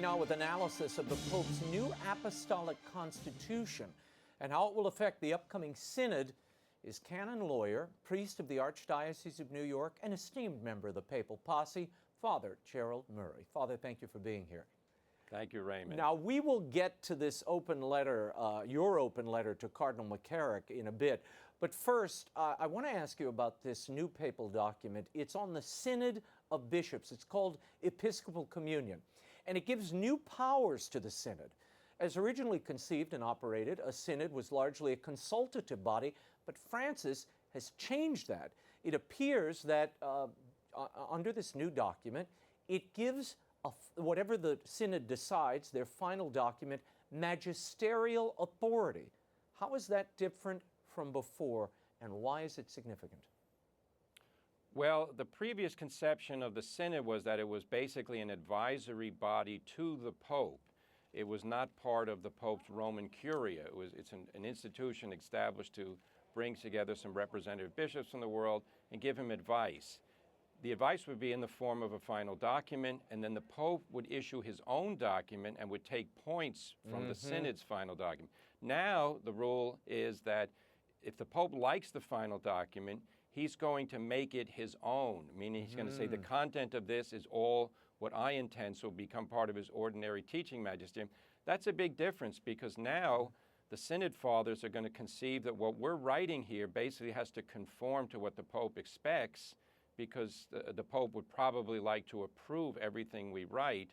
now with analysis of the Pope's new apostolic constitution and how it will affect the upcoming synod is canon lawyer, priest of the Archdiocese of New York, and esteemed member of the papal posse, Father GERALD Murray. Father, thank you for being here. Thank you, Raymond. Now, we will get to this open letter, your open letter to Cardinal McCarrick in a bit. But first, I want to ask you about this new papal document. It's on the Synod of Bishops. It's called Episcopal Communion. And it gives new powers to the Synod. As originally conceived and operated, a Synod was largely a consultative body, but Francis has changed that. It appears that under this new document, it gives whatever the Synod decides, their final document, magisterial authority. How is that different from before, and why is it significant? Well, the previous conception of the Synod was that it was basically an advisory body to the Pope. It was not part of the Pope's Roman Curia. It's an institution established to bring together some representative bishops from the world and give him advice. The advice would be in the form of a final document, and then the Pope would issue his own document and would take points from the Synod's final document. Now, the rule is that if the Pope likes the final document, he's going to make it his own, meaning he's going to say the content of this is all what I intend, so it'll become part of his ordinary teaching magisterium. That's a big difference because now the Synod Fathers are going to conceive that what we're writing here basically has to conform to what the Pope expects, because the Pope would probably like to approve everything we write.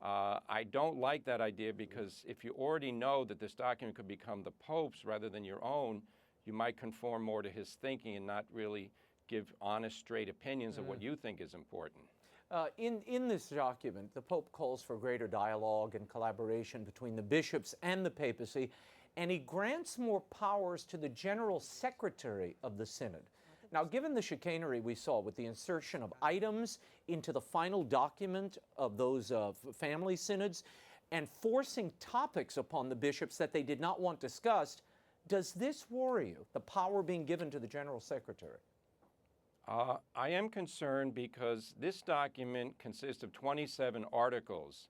I don't like that idea because if you already know that this document could become the Pope's rather than your own, you might conform more to his thinking and not really give honest, straight opinions of what you think is important. In this document, the Pope calls for greater dialogue and collaboration between the bishops and the papacy, and he grants more powers to the General Secretary of the Synod. Now, given the chicanery we saw with the insertion of items into the final document of those family synods and forcing topics upon the bishops that they did not want discussed, does this worry you, the power being given to the General Secretary? I am concerned because this document consists of 27 articles,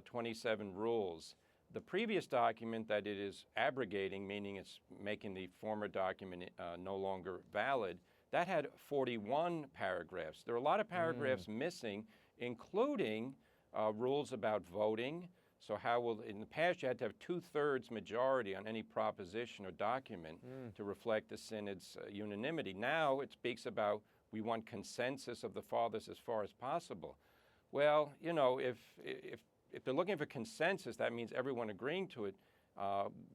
27 rules. The previous document that it is abrogating, meaning it's making the former document no longer valid, that had 41 paragraphs. There are a lot of paragraphs missing, including rules about voting. So in the past you had to have 2/3 majority on any proposition or document to reflect the Synod's unanimity. Now it speaks about we want consensus of the Fathers as far as possible. Well, you know, if they're looking for consensus, that means everyone agreeing to it.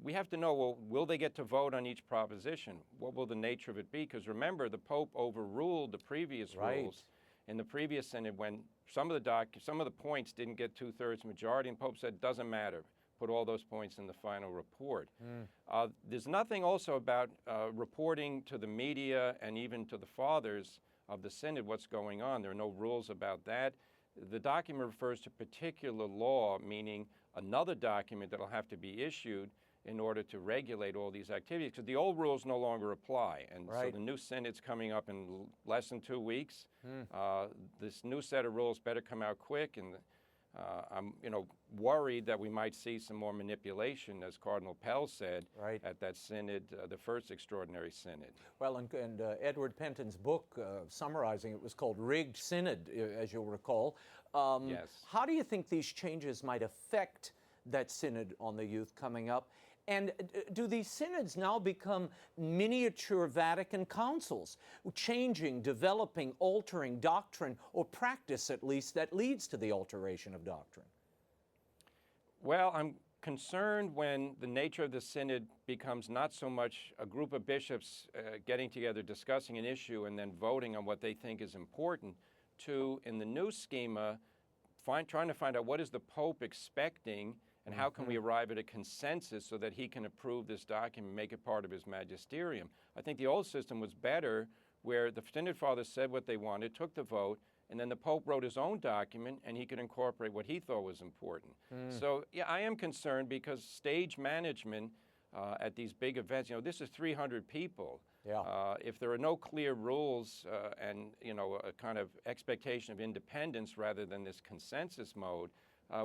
We have to know, well, will they get to vote on each proposition? What will the nature of it be? Because remember, the Pope overruled the previous rules in the previous Synod when some of the points didn't get 2/3 majority, and the Pope said, doesn't matter, put all those points in the final report. There's nothing also about reporting to the media and even to the Fathers of the Synod what's going on. There are no rules about that. The document refers to particular law, meaning another document that will have to be issued in order to regulate all these activities, because the old rules no longer apply. And so the new Synod's coming up in less than 2 weeks. This new set of rules better come out quick, and I'm worried that we might see some more manipulation, as Cardinal Pell said at that Synod, the first extraordinary Synod. Well, and Edward Penton's book summarizing it was called Rigged Synod, as you'll recall. Yes. How do you think these changes might affect that Synod on the youth coming up? And do these synods now become miniature Vatican councils, changing, developing, altering doctrine, or practice at least, that leads to the alteration of doctrine? Well, I'm concerned when the nature of the Synod becomes not so much a group of bishops getting together, discussing an issue, and then voting on what they think is important, to, in the new schema, trying to find out what is the Pope expecting and how can we arrive at a consensus so that he can approve this document and make it part of his magisterium. I think the old system was better, where the Synod Fathers said what they wanted, took the vote, and then the Pope wrote his own document and he could incorporate what he thought was important. So, yeah, I am concerned because stage management at these big events, this is 300 people. If there are no clear rules and, a kind of expectation of independence rather than this consensus mode,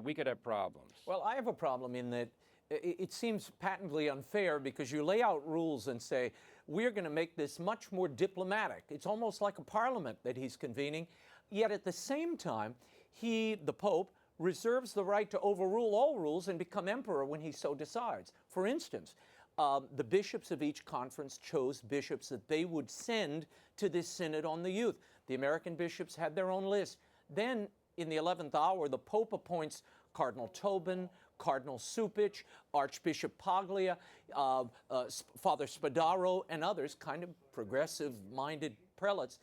we could have problems. Well, I have a problem in that it seems patently unfair because you lay out rules and say, we're going to make this much more diplomatic. It's almost like a parliament that he's convening. Yet at the same time, he, the Pope, reserves the right to overrule all rules and become emperor when he so decides. For instance, the bishops of each conference chose bishops that they would send to this synod on the youth. The American bishops had their own list. Then, in the 11th hour, the Pope appoints Cardinal Tobin, Cardinal Supich, Archbishop Paglia, Father Spadaro, and others, kind of progressive-minded prelates,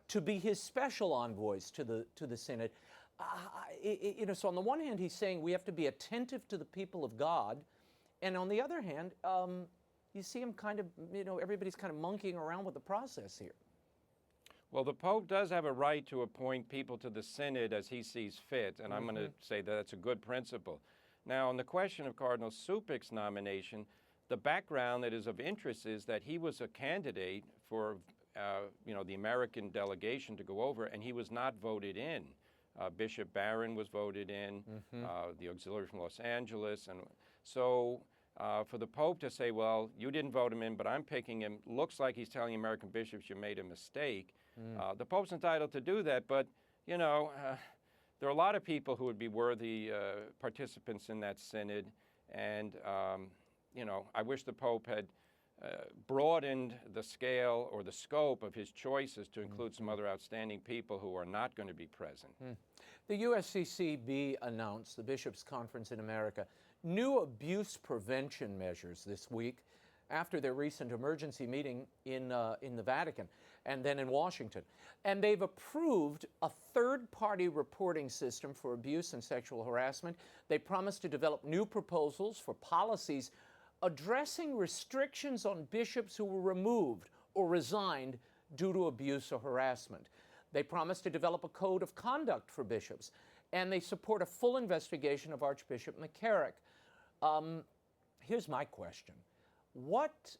to be his special envoys to the synod. So on the one hand, he's saying we have to be attentive to the people of God, and on the other hand, you see him kind of, everybody's kind of monkeying around with the process here. Well, the Pope does have a right to appoint people to the synod as he sees fit, and I'm going to say that that's a good principle. Now, on the question of Cardinal Supich's nomination, the background that is of interest is that he was a candidate for, the American delegation to go over, and he was not voted in. Bishop Barron was voted in, the auxiliary from Los Angeles, and so for the Pope to say, well, you didn't vote him in, but I'm picking him, looks like he's telling American bishops you made a mistake. The Pope's entitled to do that, but, there are a lot of people who would be worthy participants in that synod, and, I wish the Pope had broadened the scale or the scope of his choices to include some other outstanding people who are not going to be present. The USCCB announced, the Bishops' Conference in America, new abuse prevention measures this week after their recent emergency meeting in the Vatican and then in Washington. And they've approved a third-party reporting system for abuse and sexual harassment. They promised to develop new proposals for policies addressing restrictions on bishops who were removed or resigned due to abuse or harassment. They promised to develop a code of conduct for bishops, and they support a full investigation of Archbishop McCarrick. Here's my question. What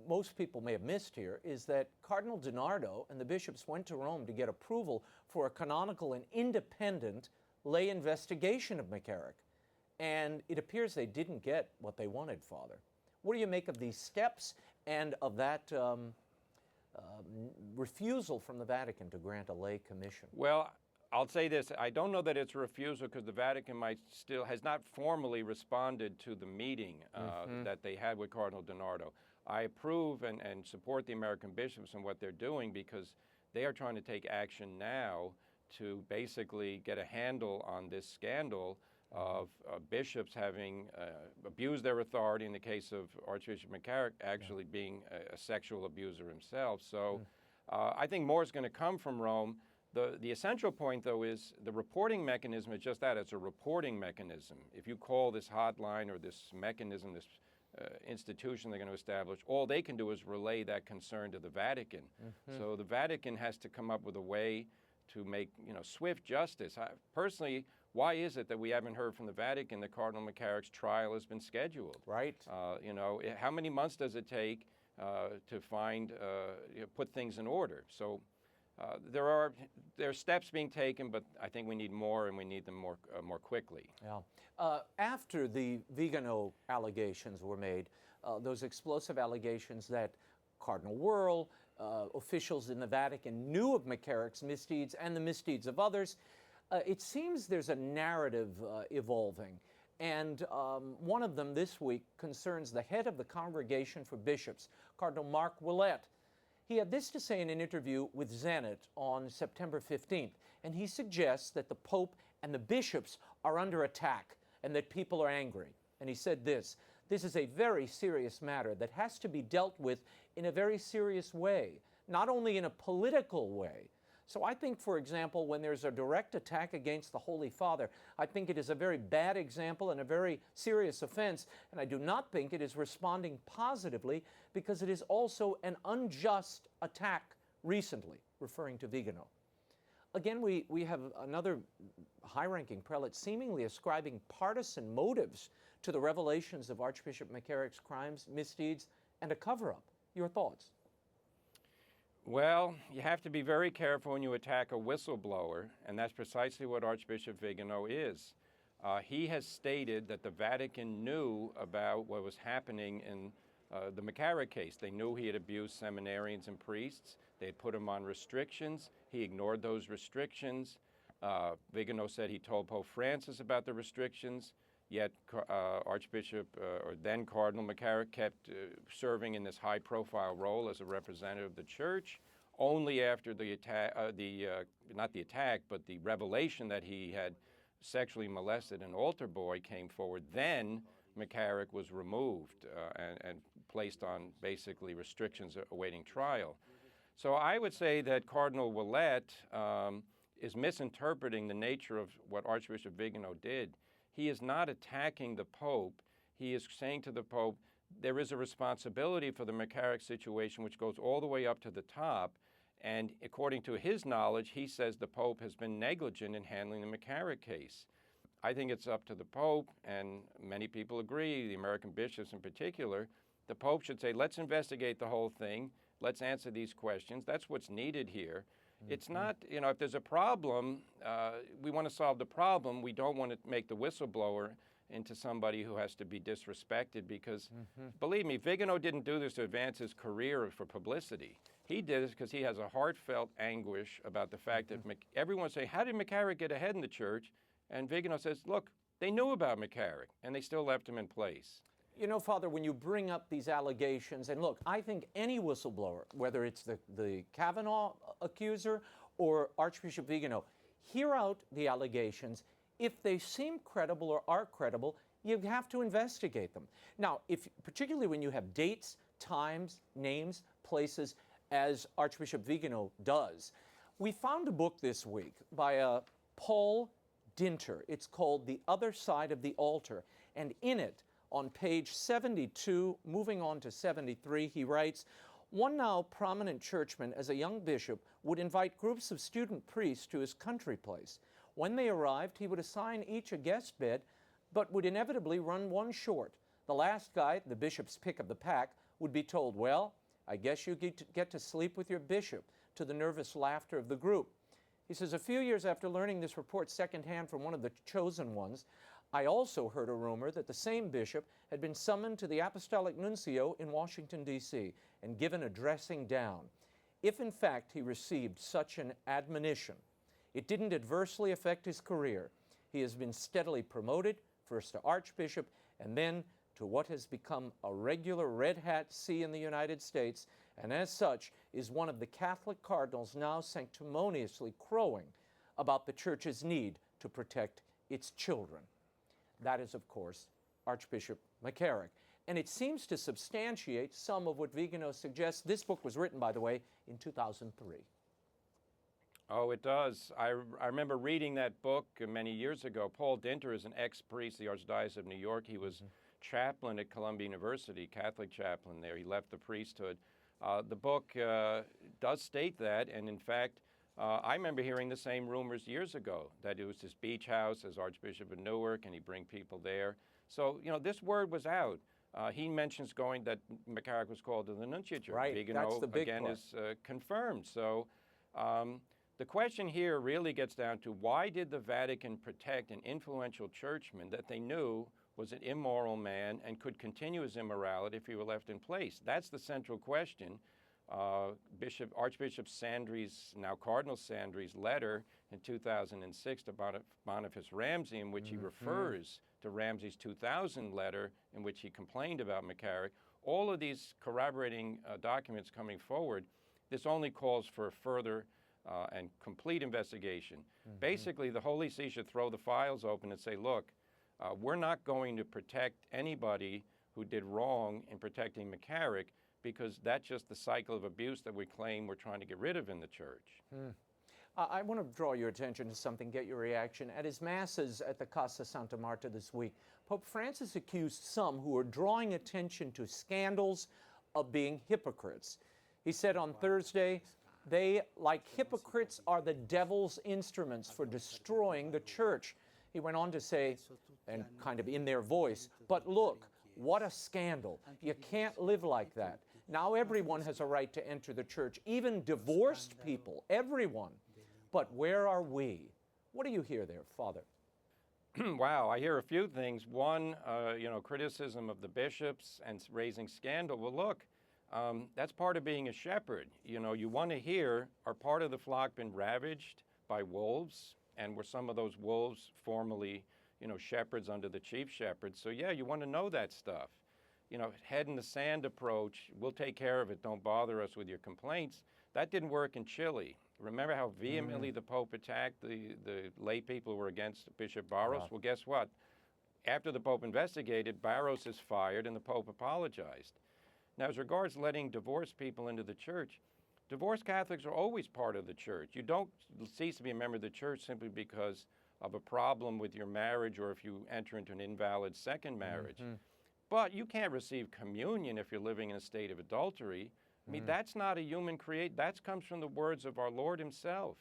most people may have missed here is that Cardinal DiNardo and the bishops went to Rome to get approval for a canonical and independent lay investigation of McCarrick. And it appears they didn't get what they wanted, Father. What do you make of these steps and of that refusal from the Vatican to grant a lay commission? Well, I'll say this. I don't know that it's a refusal because the Vatican has not formally responded to the meeting that they had with Cardinal DiNardo. I approve and support the American bishops and what they're doing because they are trying to take action now to basically get a handle on this scandal of bishops having abused their authority, in the case of Archbishop McCarrick actually being a sexual abuser himself. So I think more is going to come from Rome. The essential point, though, is the reporting mechanism is just that. It's a reporting mechanism. If you call this hotline or this mechanism, this institution they're going to establish, all they can do is relay that concern to the Vatican. So the Vatican has to come up with a way to make swift justice. Personally, why is it that we haven't heard from the Vatican that Cardinal McCarrick's trial has been scheduled? Right. How many months does it take to find, put things in order? So there are steps being taken, but I think we need more, and we need them more quickly. Yeah. After the Vigano allegations were made, those explosive allegations that Cardinal Wuerl, officials in the Vatican knew of McCarrick's misdeeds and the misdeeds of others, it seems there's a narrative evolving, and one of them this week concerns the head of the Congregation for Bishops, Cardinal Mark Willett. He had this to say in an interview with Zenit on September 15th, and he suggests that the Pope and the bishops are under attack and that people are angry. And he said this is a very serious matter that has to be dealt with in a very serious way, not only in a political way. So I think, for example, when there's a direct attack against the Holy Father, I think it is a very bad example and a very serious offense, and I do not think it is responding positively because it is also an unjust attack recently, referring to Vigano. Again, we have another high-ranking prelate seemingly ascribing partisan motives to the revelations of Archbishop McCarrick's crimes, misdeeds, and a cover-up. Your thoughts? Well, you have to be very careful when you attack a whistleblower, and that's precisely what Archbishop Vigano is. He has stated that the Vatican knew about what was happening in the McCarrick case. They knew he had abused seminarians and priests. They had put him on restrictions. He ignored those restrictions. Vigano said he told Pope Francis about the restrictions, yet Archbishop or then Cardinal McCarrick kept serving in this high-profile role as a representative of the Church. Only after the attack, not the attack, but the revelation that he had sexually molested an altar boy came forward, then McCarrick was removed and placed on basically restrictions awaiting trial. So I would say that Cardinal Ouellet is misinterpreting the nature of what Archbishop Vigano did. He is not attacking the Pope. He is saying to the Pope, there is a responsibility for the McCarrick situation which goes all the way up to the top. And according to his knowledge, he says the Pope has been negligent in handling the McCarrick case. I think it's up to the Pope, and many people agree, the American bishops in particular. The Pope should say, let's investigate the whole thing. Let's answer these questions. That's what's needed here. It's not, if there's a problem, we want to solve the problem. We don't want to make the whistleblower into somebody who has to be disrespected because, believe me, Vigano didn't do this to advance his career or for publicity. He did this because he has a heartfelt anguish about the fact that everyone's saying, how did McCarrick get ahead in the Church? And Vigano says, look, they knew about McCarrick, and they still left him in place. You know, Father, when you bring up these allegations, and look, I think any whistleblower, whether it's the Kavanaugh accuser or Archbishop Vigano, hear out the allegations. If they seem credible or are credible, you have to investigate them. Now, particularly when you have dates, times, names, places, as Archbishop Vigano does. We found a book this week by Paul Dinter. It's called The Other Side of the Altar, and in it, on page 72, moving on to 73, he writes, one now prominent churchman as a young bishop would invite groups of student priests to his country place. When they arrived, he would assign each a guest bed, but would inevitably run one short. The last guy, the bishop's pick of the pack, would be told, well, I guess you get to sleep with your bishop, to the nervous laughter of the group. He says, a few years after learning this report secondhand from one of the chosen ones, I also heard a rumor that the same bishop had been summoned to the Apostolic Nuncio in Washington, D.C., and given a dressing down. If in fact he received such an admonition, it didn't adversely affect his career. He has been steadily promoted, first to archbishop, and then to what has become a regular red hat see in the United States, and as such is one of the Catholic cardinals now sanctimoniously crowing about the Church's need to protect its children. That is, of course, Archbishop McCarrick. And it seems to substantiate some of what Vigano suggests. This book was written, by the way, in 2003. Oh, it does. I remember reading that book many years ago. Paul Dinter is an ex-priest, the Archdiocese of New York. He was chaplain at Columbia University, Catholic chaplain there. He left the priesthood. The book does state that, and in fact, I remember hearing the same rumors years ago, that it was this beach house as Archbishop of Newark, and he'd bring people there. So, this word was out. He mentions that McCarrick was called to the nunciature. Right, Vigano, that's the big again, part. is confirmed. So the question here really gets down to why did the Vatican protect an influential churchman that they knew was an immoral man and could continue his immorality if he were left in place? That's the central question. Archbishop Sandry's, now Cardinal Sandry's letter in 2006 to Boniface Ramsey, in which he refers to Ramsey's 2000 letter in which he complained about McCarrick. All of these corroborating documents coming forward, this only calls for a further and complete investigation. Basically, the Holy See should throw the files open and say, look, we're not going to protect anybody who did wrong in protecting McCarrick, because that's just the cycle of abuse that we claim we're trying to get rid of in the Church. I want to draw your attention to something, get your reaction. At his masses at the Casa Santa Marta this week, Pope Francis accused some who are drawing attention to scandals of being hypocrites. He said on Thursday, they, like hypocrites, are the devil's instruments for destroying the Church. He went on to say, and kind of in their voice, but look, what a scandal. You can't live like that. Now everyone has a right to enter the Church, even divorced people, everyone. But where are we? What do you hear there, Father? Wow, I hear a few things. One, criticism of the bishops and raising scandal. Well, look, that's part of being a shepherd. You want to hear, are part of the flock been ravaged by wolves? And were some of those wolves formerly, shepherds under the chief shepherd? So yeah, you want to know that stuff. Head in the sand approach, we'll take care of it, don't bother us with your complaints. That didn't work in Chile. Remember how vehemently the Pope attacked the lay people who were against Bishop Barros? Well, guess what? After the Pope investigated, Barros is fired and the Pope apologized. Now, as regards letting divorced people into the church, divorced Catholics are always part of the church. You don't cease to be a member of the church simply because of a problem with your marriage or if you enter into an invalid second marriage. But you can't receive communion if you're living in a state of adultery. I mean, that's not a human that comes from the words of our Lord himself.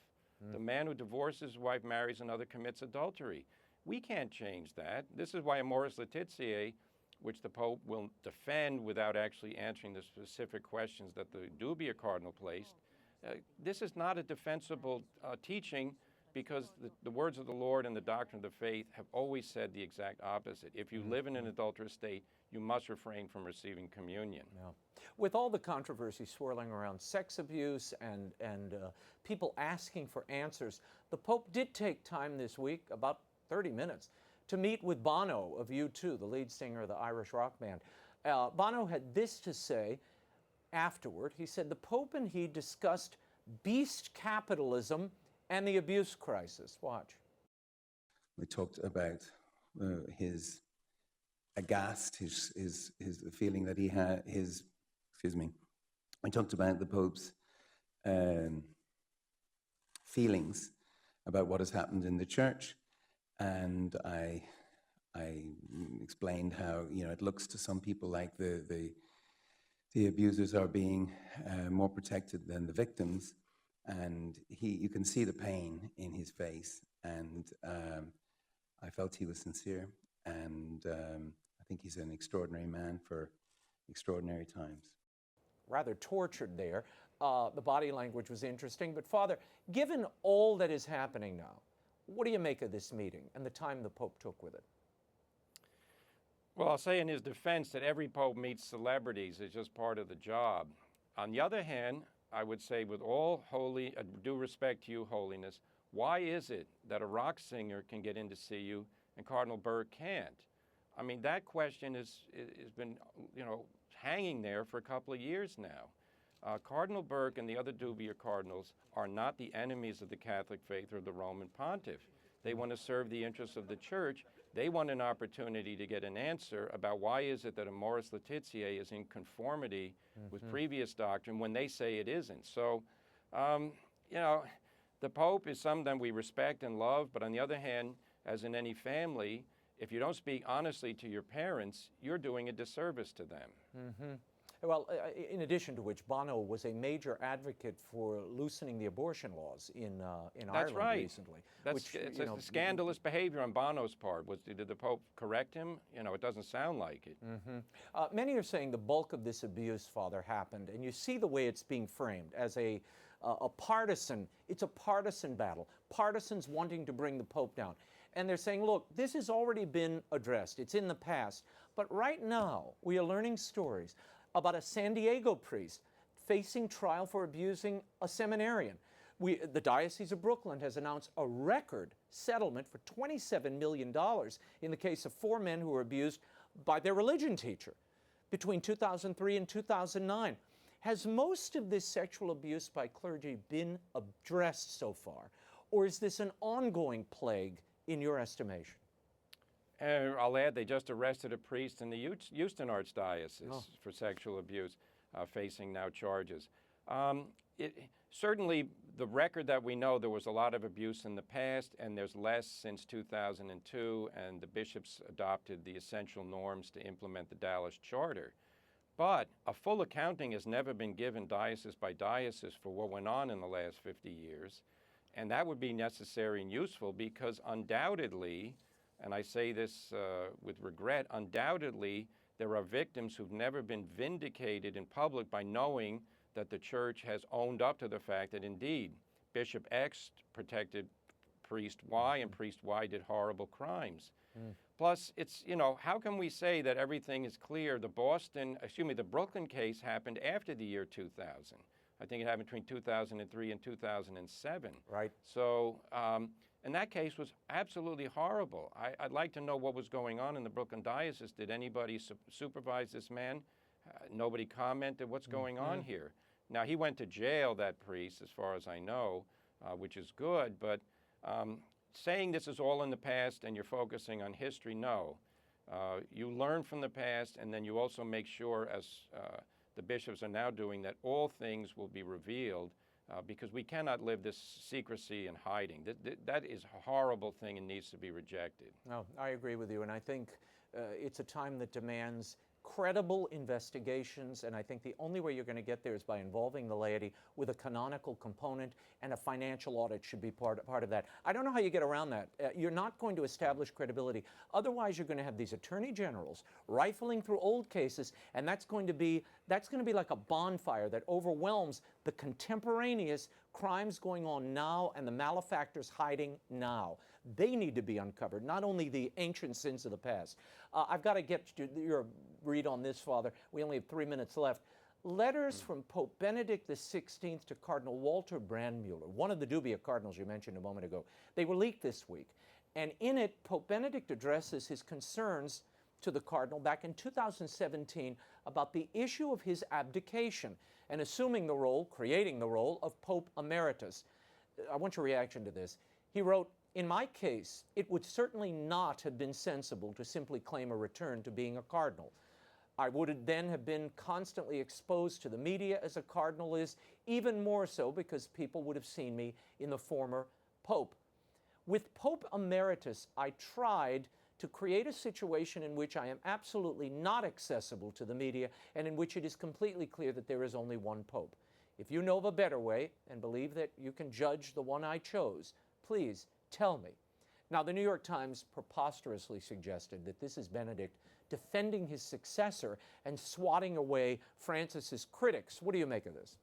The man who divorces his wife, marries another, commits adultery. We can't change that. This is why Amoris Laetitia, which the Pope will defend without actually answering the specific questions that the Dubia Cardinal placed, this is not a defensible teaching, because the words of the Lord and the doctrine of the faith have always said the exact opposite. If you live in an adulterous state, you must refrain from receiving communion. Yeah. With all the controversy swirling around sex abuse and people asking for answers, the Pope did take time this week, about 30 minutes, to meet with Bono of U2, the lead singer of the Irish rock band. Bono had this to say afterward. He said the Pope and he discussed beast capitalism and the abuse crisis. Watch. We talked about his aghast, his the feeling that he had, we talked about the Pope's feelings about what has happened in the church, and I explained how it looks to some people like the abusers are being more protected than the victims. And you can see the pain in his face, and I felt he was sincere, and I think he's an extraordinary man for extraordinary times. Rather tortured there. The body language was interesting, but Father, given all that is happening now, what do you make of this meeting and the time the Pope took with it? Well, I'll say in his defense that every Pope meets celebrities. It's just part of the job. On the other hand, I would say, with all due respect to you, Holiness, why is it that a rock singer can get in to see you and Cardinal Burke can't? I mean, that question has been, hanging there for a couple of years now. Cardinal Burke and the other Dubia cardinals are not the enemies of the Catholic faith or the Roman Pontiff. They want to serve the interests of the Church. They want an opportunity to get an answer about why is it that Amoris Laetitia is in conformity with previous doctrine when they say it isn't. So, the Pope is someone we respect and love, but on the other hand, as in any family, if you don't speak honestly to your parents, you're doing a disservice to them. Well, in addition to which, Bono was a major advocate for loosening the abortion laws in Ireland recently. It's a scandalous behavior on Bono's part. Did the Pope correct him? It doesn't sound like it. Many are saying the bulk of this abuse, Father, happened, and you see the way it's being framed as a partisan. It's a partisan battle. Partisans wanting to bring the Pope down. And they're saying, look, this has already been addressed. It's in the past. But right now, we are learning stories about a San Diego priest facing trial for abusing a seminarian. The Diocese of Brooklyn has announced a record settlement for $27 million in the case of 4 men who were abused by their religion teacher between 2003 and 2009. Has most of this sexual abuse by clergy been addressed so far, or is this an ongoing plague in your estimation? I'll add, they just arrested a priest in the Houston Archdiocese for sexual abuse, facing now charges. Certainly, the record that we know, there was a lot of abuse in the past, and there's less since 2002, and the bishops adopted the essential norms to implement the Dallas Charter. But a full accounting has never been given diocese by diocese for what went on in the last 50 years, and that would be necessary and useful because undoubtedly, and I say this with regret, undoubtedly there are victims who've never been vindicated in public by knowing that the Church has owned up to the fact that indeed Bishop X protected priest Y, and priest Y did horrible crimes. Plus, it's, how can we say that everything is clear? The Brooklyn case happened after the year 2000. I think it happened between 2003 and 2007. Right. So, and that case was absolutely horrible. I'd like to know what was going on in the Brooklyn diocese. Did anybody supervise this man? Nobody commented. What's going on here? Now, he went to jail, that priest, as far as I know, which is good, but saying this is all in the past and you're focusing on history, no. You learn from the past, and then you also make sure, as the bishops are now doing, that all things will be revealed, because we cannot live this secrecy and hiding. That is a horrible thing and needs to be rejected. No, I agree with you, and I think it's a time that demands credible investigations, and I think the only way you're going to get there is by involving the laity with a canonical component, and a financial audit should be part of that. I don't know how you get around that. You're not going to establish credibility. Otherwise, you're going to have these attorney generals rifling through old cases, and that's going to be like a bonfire that overwhelms the contemporaneous crimes going on now and the malefactors hiding now. They need to be uncovered, not only the ancient sins of the past. I've got to get your read on this, Father. We only have 3 minutes left. Letters from Pope Benedict XVI to Cardinal Walter Brandmuller, one of the Dubia cardinals you mentioned a moment ago. They were leaked this week. And in it, Pope Benedict addresses his concerns to the cardinal back in 2017 about the issue of his abdication and creating the role of Pope Emeritus. I want your reaction to this. He wrote, "In my case, it would certainly not have been sensible to simply claim a return to being a cardinal. I would then have been constantly exposed to the media as a cardinal is, even more so because people would have seen me in the former Pope. With Pope Emeritus, I tried to create a situation in which I am absolutely not accessible to the media and in which it is completely clear that there is only one Pope. If you know of a better way and believe that you can judge the one I chose, please tell me." Now, the New York Times preposterously suggested that this is Benedict defending his successor and swatting away Francis's critics. What do you make of this?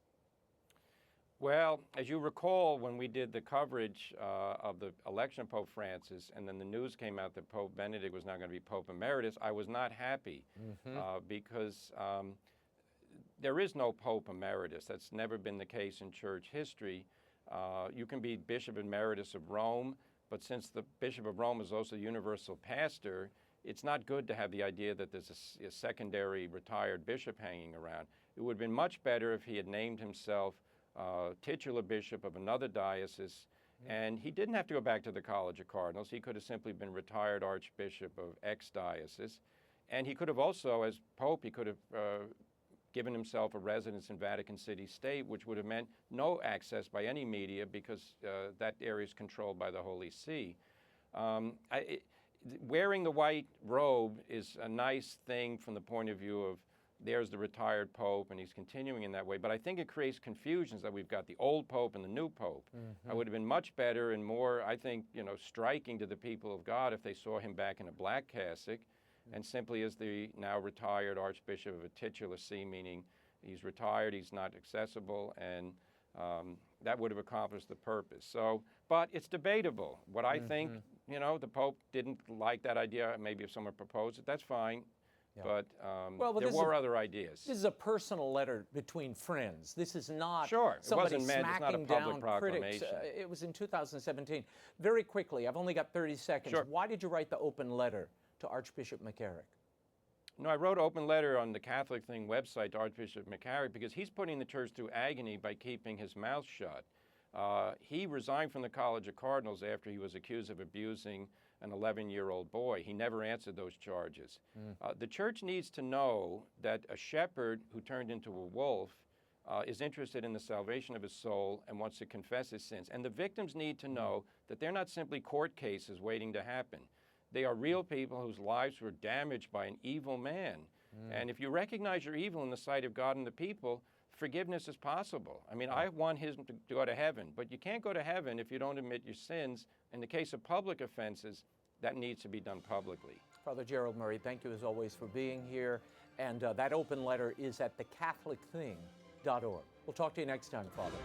Well, as you recall, when we did the coverage of the election of Pope Francis, and then the news came out that Pope Benedict was now going to be Pope Emeritus, I was not happy because there is no Pope Emeritus. That's never been the case in church history. You can be Bishop Emeritus of Rome, but since the Bishop of Rome is also universal pastor, it's not good to have the idea that there's a secondary retired bishop hanging around. It would have been much better if he had named himself titular bishop of another diocese, and he didn't have to go back to the College of Cardinals. He could have simply been retired Archbishop of X diocese, and he could have also, as Pope, he could have given himself a residence in Vatican City State, which would have meant no access by any media because that area is controlled by the Holy See. Wearing the white robe is a nice thing from the point of view of there's the retired Pope and he's continuing in that way, but I think it creates confusions that we've got the old Pope and the new Pope. It would have been much better and more, I think, striking to the people of God if they saw him back in a black cassock and simply as the now retired Archbishop of a titular see, meaning he's retired, he's not accessible, and that would have accomplished the purpose. So, but it's debatable. What I think, the Pope didn't like that idea. Maybe if someone proposed it, that's fine. Yeah. But there were other ideas. This is a personal letter between friends. This is not It somebody wasn't meant, it's not a public critics. It was in 2017. Very quickly, I've only got 30 seconds. Sure. Why did you write the open letter to Archbishop McCarrick? No, I wrote an open letter on the Catholic Thing website to Archbishop McCarrick because he's putting the church through agony by keeping his mouth shut. He resigned from the College of Cardinals after he was accused of abusing an 11-year-old boy. He never answered those charges. The church needs to know that a shepherd who turned into a wolf is interested in the salvation of his soul and wants to confess his sins. And the victims need to know that they're not simply court cases waiting to happen. They are real people whose lives were damaged by an evil man. And if you recognize your evil in the sight of God and the people, forgiveness is possible. I mean, I want him to go to heaven, but you can't go to heaven if you don't admit your sins. In the case of public offenses, that needs to be done publicly. Father Gerald Murray, thank you as always for being here. And that open letter is at thecatholicthing.org. We'll talk to you next time, Father.